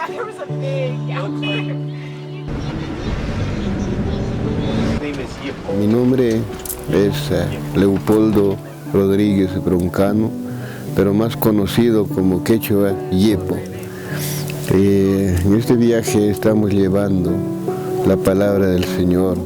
there was a big outfit. Mi nombre es Leopoldo Rodríguez Broncano, pero más conocido como quechua Yepo. En este viaje estamos llevando la palabra del Señor.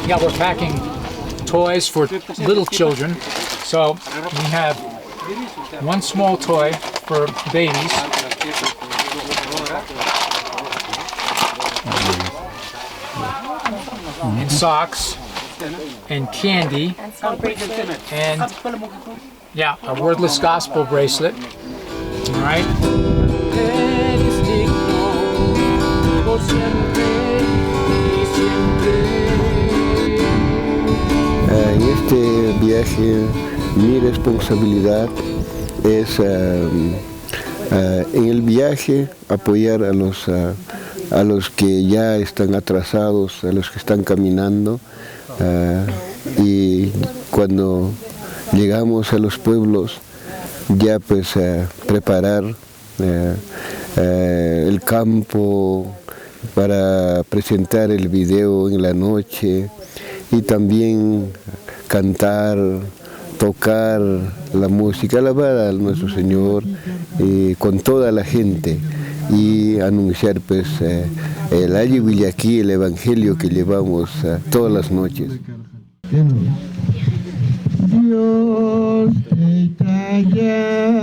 Yeah, we're packing toys for little children. So we have one small toy for babies. And socks and candy and yeah, a wordless gospel bracelet. All right. En este viaje mi responsabilidad es en el viaje apoyar a los que ya están atrasados, a los que están caminando, y cuando llegamos a los pueblos ya pues preparar el campo para presentar el video en la noche y también cantar, tocar la música, alabar a nuestro Señor con toda la gente y anunciar pues el Ayi Villaquí, el Evangelio que llevamos todas las noches. Dios te talla,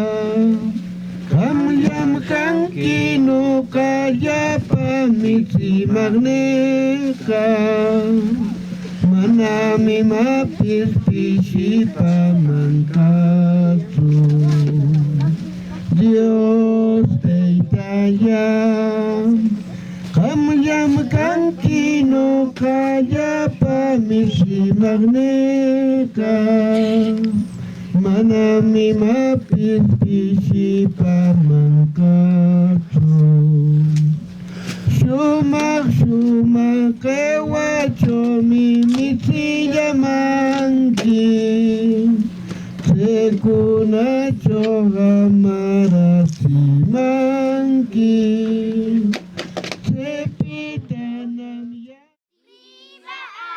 kamyam kankino kaya pamisi magneka, manami mapispisi pamankasu. Dios te talla, kamyam kankino kaya pamisi magneka, manami mapispisi pamankasu. Sumak kewacho mimiti yamanki, sekuna choga marasi manki, sepitanam ya.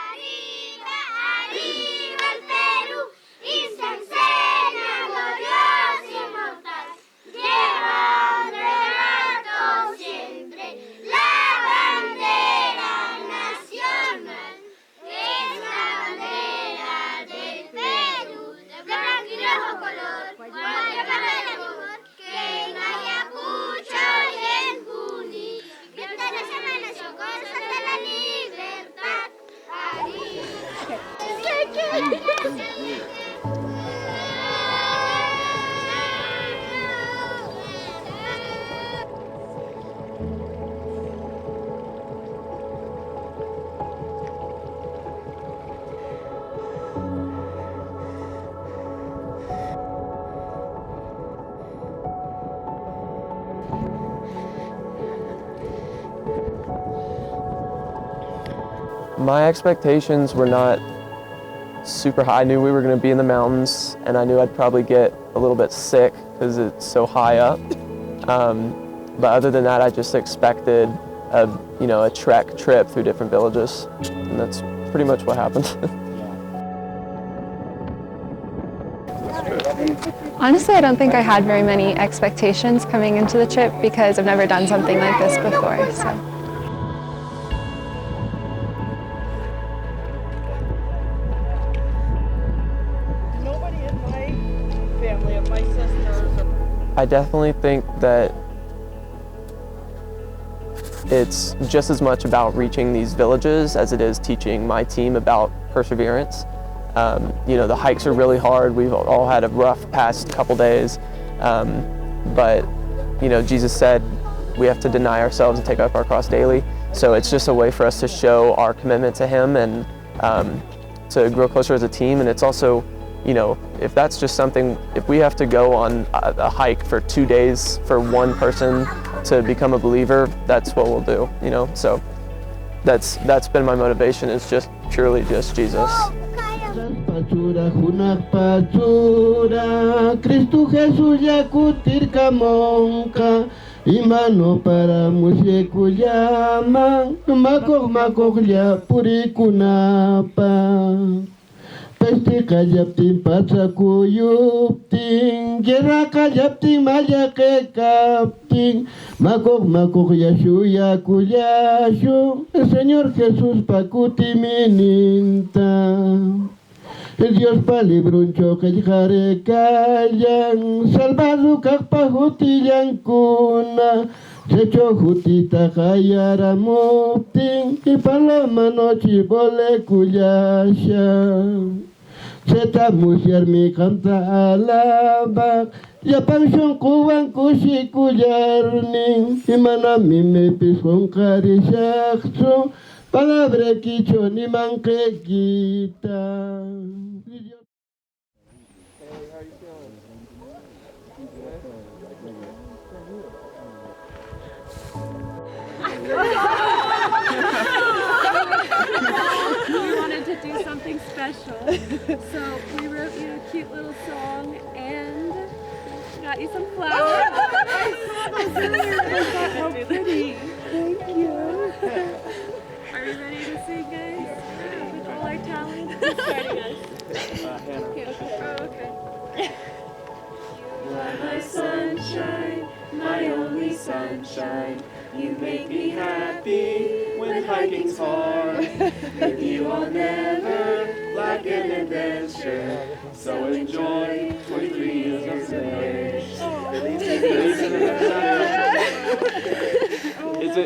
Arriba, arriba el Perú, y se enseña glorioso y inmortal, llevando en alto siempre la bandera nacional, es la bandera del Perú, de blanco y rojo color, guardia para el amor, que en Ayacucho y en Junín, grita nuestra nación, constata la libertad. My expectations were not super high. I knew we were going to be in the mountains, and I knew I'd probably get a little bit sick because it's so high up. But other than that, I just expected a trek trip through different villages, and that's pretty much what happened. Honestly, I don't think I had very many expectations coming into the trip because I've never done something like this before. So. Nobody in my family, of my sisters. I definitely think that it's just as much about reaching these villages as it is teaching my team about perseverance. The hikes are really hard. We've all had a rough past couple days, but Jesus said we have to deny ourselves and take up our cross daily. So it's just a way for us to show our commitment to Him and to grow closer as a team. And it's also, if that's just something, if we have to go on a hike for 2 days for one person to become a believer, that's what we'll do. So that's been my motivation, is just purely just Jesus. Pachura, hunak pachura, Cristo Jesús yakutir kamonka, imano para musyeku yaman, makok ya purikunapa. Pesti kajaptin patsaku yuptin, gera kajaptin maya ke kaptin, makok yashu yaku yashu, el Señor Jesús pakuti mininta. El Dios palibruncho que jare kayan, salvado kakpa hutiyan kuna, secho hutita kayara muptin, y paloma nochi bole kuyasha. Seta musiar mi canta alabak, ya pansión kuwan kushi kuyarning, y manami me pishon karishaksu, palabra kicho ni manque quita. We wanted to do something special, so we wrote you a cute little song and got you some flowers. How pretty! Thank you. Are you ready to sing, guys? With all our talent? Who's starting us? Hannah. Okay. Oh, okay. You are my sunshine, my only sunshine. You make me happy when hiking's hard. With you I'll never lack an adventure. So enjoy 23 years of marriage.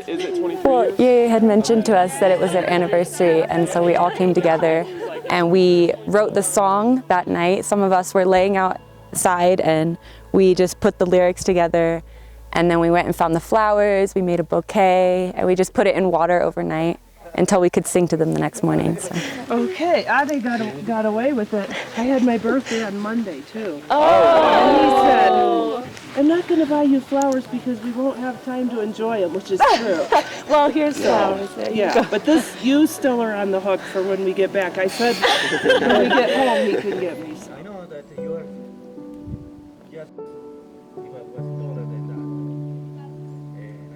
Is it 24 Well, years? you had mentioned to us that it was their anniversary, and so we all came together and we wrote the song that night. Some of us were laying outside and we just put the lyrics together, and then we went and found the flowers, we made a bouquet, and we just put it in water overnight until we could sing to them the next morning. So. Okay, Ade got away with it. I had my birthday on Monday too. Oh! And he said, I'm not going to buy you flowers because we won't have time to enjoy them, which is true. Well, here's flowers. There you go. But you still are on the hook for when we get back. I said when we get home he can get me some. I know that you are just you are taller than that.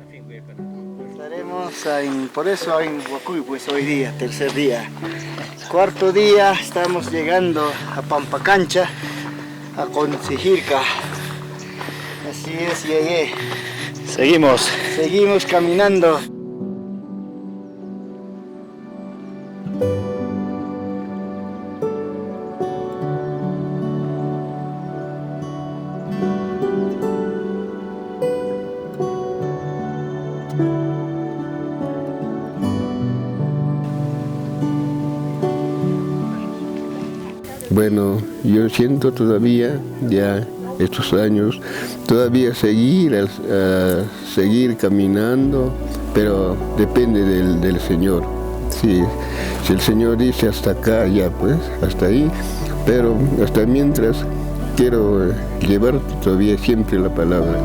I think we're gonna. Estaremos por eso en Huacuy, pues hoy día, tercer día. Cuarto día, estamos llegando a Pampacancha, a Concejilca. Así es, llegué. Seguimos caminando. Bueno, yo siento todavía, ya estos años, todavía seguir caminando, pero depende del Señor. Si el Señor dice hasta acá, ya pues, hasta ahí, pero hasta mientras quiero llevar todavía siempre la palabra.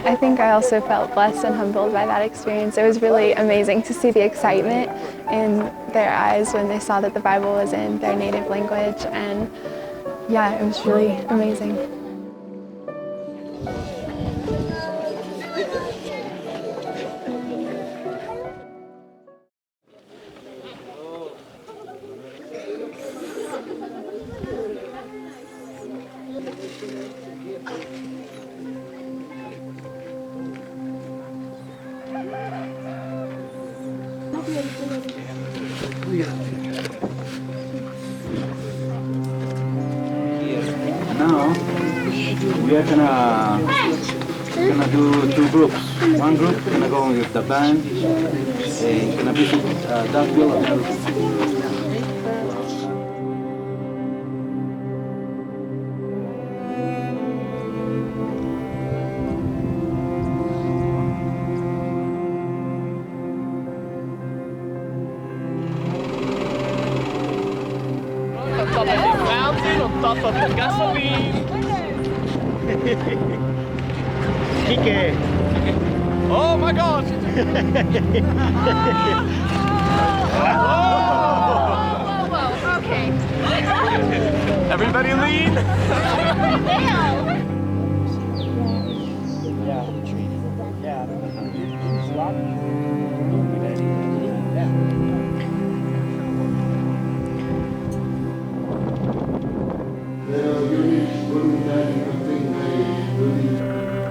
I think I also felt blessed and humbled by that experience. It was really amazing to see the excitement in their eyes when they saw that the Bible was in their native language, and yeah, it was really amazing. Now we are gonna do two groups. One group gonna go with the band and gonna visit Duckville. On top of the gasoline. Kike. Oh my gosh! Whoa, okay. Everybody lean.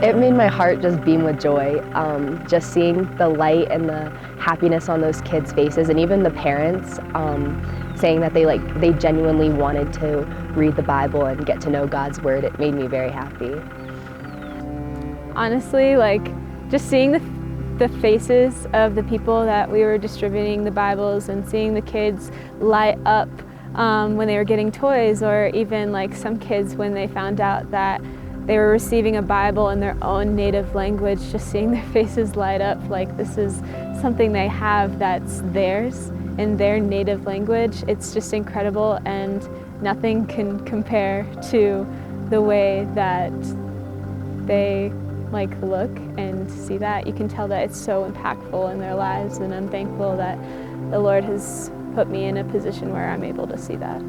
It made my heart just beam with joy, just seeing the light and the happiness on those kids' faces, and even the parents saying that they genuinely wanted to read the Bible and get to know God's Word. It made me very happy. Honestly, just seeing the faces of the people that we were distributing the Bibles and seeing the kids light up when they were getting toys, or even some kids when they found out that they were receiving a Bible in their own native language, just seeing their faces light up like this is something they have that's theirs in their native language. It's just incredible, and nothing can compare to the way that they look and see that. You can tell that it's so impactful in their lives, and I'm thankful that the Lord has put me in a position where I'm able to see that.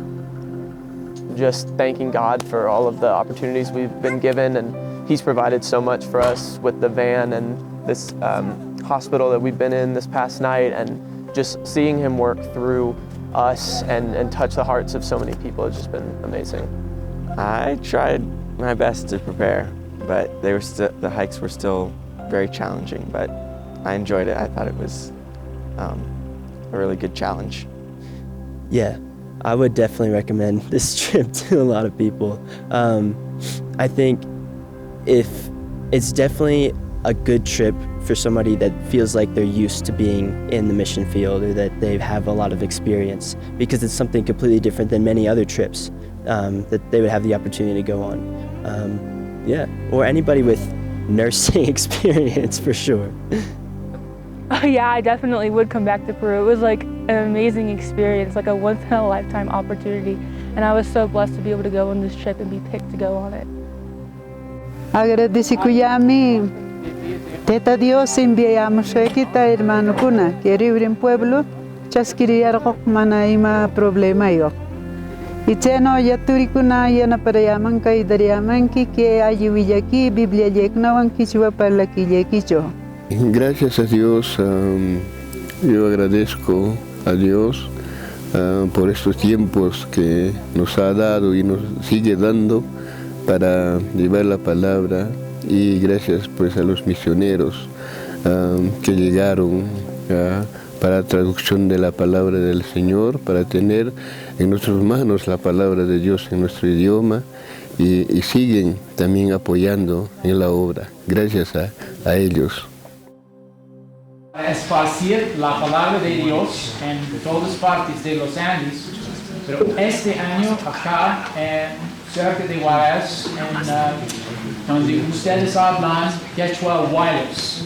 Just thanking God for all of the opportunities we've been given, and He's provided so much for us with the van and this hospital that we've been in this past night, and just seeing Him work through us and touch the hearts of so many people has just been amazing. I tried my best to prepare, but the hikes were still very challenging, but I enjoyed it. I thought it was a really good challenge. Yeah. I would definitely recommend this trip to a lot of people. I think it's definitely a good trip for somebody that feels like they're used to being in the mission field, or that they have a lot of experience, because it's something completely different than many other trips that they would have the opportunity to go on. Yeah, or anybody with nursing experience for sure. Oh yeah, I definitely would come back to Peru. It was an amazing experience, a once-in-a-lifetime opportunity, and I was so blessed to be able to go on this trip and be picked to go on it. Agradecikuyami Teta Dios enviamos kita hermano kuna keriurin pueblo chaskiriyarqoq mana ima problema yok. Icheno yaturikuna yana parayaman kay dariyamanki que ayuwiyaki Biblia yeknawan kichwa parlakiyekicho. Gracias a Dios, yo agradezco a Dios por estos tiempos que nos ha dado y nos sigue dando para llevar la palabra, y gracias pues a los misioneros que llegaron para la traducción de la palabra del Señor, para tener en nuestras manos la palabra de Dios en nuestro idioma, y siguen también apoyando en la obra. Gracias a ellos. Esparcir la palabra de Dios en todas partes de los Andes, pero este año acá cerca de Juárez, donde ustedes hablan Quechua Huaylas.